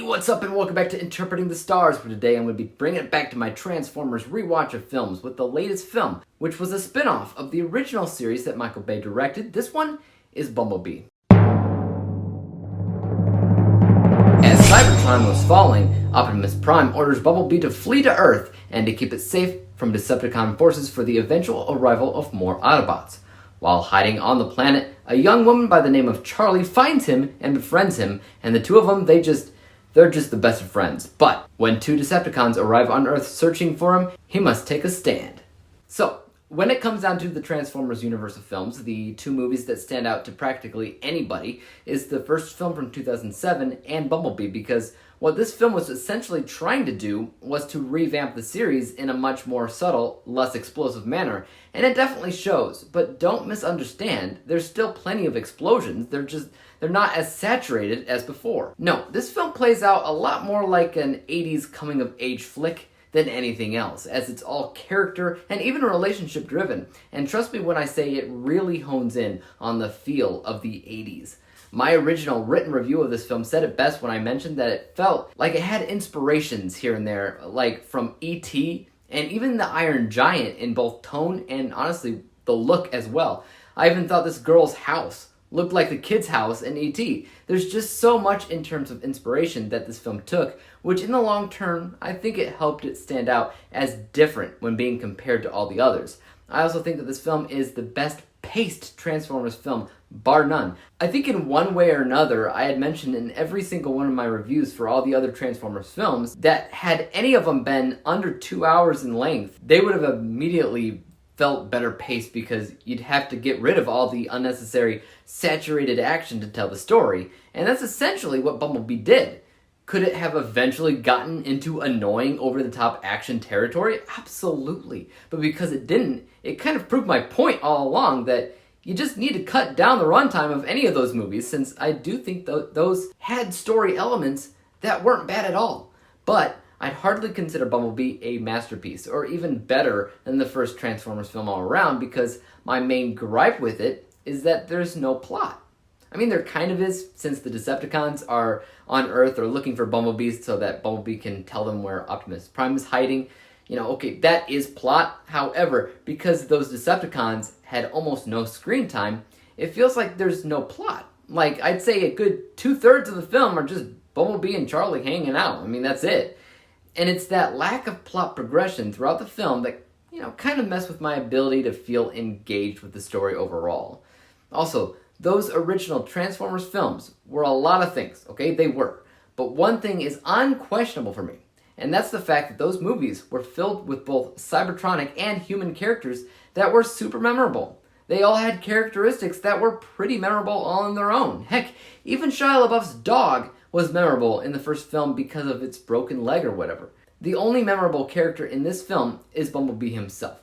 What's up and welcome back to Interpreting the Stars, where today I'm going to be bringing it back to my Transformers rewatch of films with the latest film, which was a spin-off of the original series that Michael Bay directed. This one is Bumblebee. As Cybertron was falling, Optimus Prime orders Bumblebee to flee to Earth and to keep it safe from Decepticon forces for the eventual arrival of more Autobots. While hiding on the planet, a young woman by the name of Charlie finds him and befriends him, and the two of them, they're just the best of friends. But when two Decepticons arrive on Earth searching for him, he must take a stand. So, when it comes down to the Transformers universe of films, the two movies that stand out to practically anybody is the first film from 2007 and Bumblebee, because what this film was essentially trying to do was to revamp the series in a much more subtle, less explosive manner. And it definitely shows, but don't misunderstand, there's still plenty of explosions, they're not as saturated as before. No, this film plays out a lot more like an 80s coming-of-age flick than anything else, as it's all character and even relationship driven. And trust me when I say it really hones in on the feel of the 80s. My original written review of this film said it best when I mentioned that it felt like it had inspirations here and there, like from E.T. and even the Iron Giant in both tone and honestly the look as well. I even thought this girl's house looked like the kid's house in E.T. There's just so much in terms of inspiration that this film took, which in the long term, I think it helped it stand out as different when being compared to all the others. I also think that this film is the best paced Transformers film, bar none. I think in one way or another, I had mentioned in every single one of my reviews for all the other Transformers films that had any of them been under 2 hours in length, they would have immediately felt better paced because you'd have to get rid of all the unnecessary saturated action to tell the story. And that's essentially what Bumblebee did. Could it have eventually gotten into annoying over-the-top action territory? Absolutely. But because it didn't, it kind of proved my point all along that you just need to cut down the runtime of any of those movies, since I do think those had story elements that weren't bad at all. But I'd hardly consider Bumblebee a masterpiece, or even better than the first Transformers film all around, because my main gripe with it is that there's no plot. I mean, there kind of is, since the Decepticons are on Earth or looking for Bumblebee so that Bumblebee can tell them where Optimus Prime is hiding. You know, okay, that is plot. However, because those Decepticons had almost no screen time, it feels like there's no plot. Like, I'd say a good 2/3 of the film are just Bumblebee and Charlie hanging out. I mean, that's it. And it's that lack of plot progression throughout the film that, kind of mess with my ability to feel engaged with the story overall. Also, those original Transformers films were a lot of things, okay? They were. But one thing is unquestionable for me, and that's the fact that those movies were filled with both Cybertronic and human characters that were super memorable. They all had characteristics that were pretty memorable all on their own. Heck, even Shia LaBeouf's dog was memorable in the first film because of its broken leg or whatever. The only memorable character in this film is Bumblebee himself.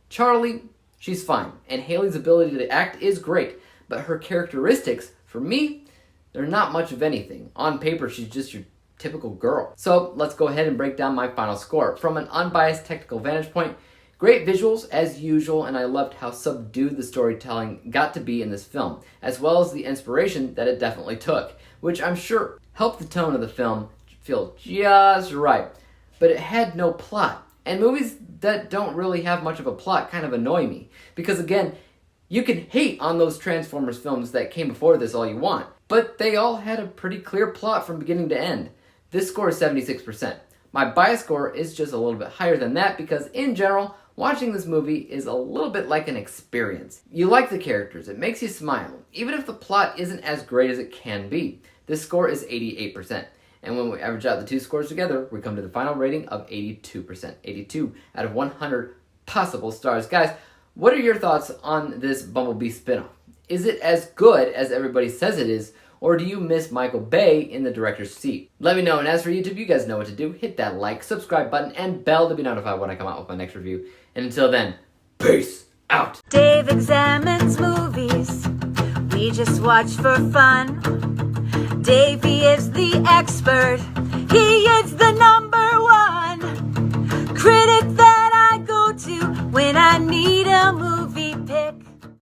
Charlie, she's fine, and Haley's ability to act is great, but her characteristics, for me, they're not much of anything. On paper, she's just your typical girl. So let's go ahead and break down my final score. From an unbiased technical vantage point, great visuals as usual, and I loved how subdued the storytelling got to be in this film, as well as the inspiration that it definitely took, which I'm sure helped the tone of the film feel just right. But it had no plot, and movies that don't really have much of a plot kind of annoy me, because again, you can hate on those Transformers films that came before this all you want, but they all had a pretty clear plot from beginning to end. This score is 76%. My bias score is just a little bit higher than that because, in general, watching this movie is a little bit like an experience. You like the characters, it makes you smile, even if the plot isn't as great as it can be. This score is 88%. And when we average out the two scores together, we come to the final rating of 82%. 82 out of 100 possible stars. Guys, what are your thoughts on this Bumblebee spinoff? Is it as good as everybody says it is, or do you miss Michael Bay in the director's seat? Let me know, and as for YouTube, you guys know what to do. Hit that like, subscribe button, and bell to be notified when I come out with my next review. And until then, peace out! Dave examines movies, we just watch for fun. Davey is the expert, he is the #1 critic that I go to when I need a movie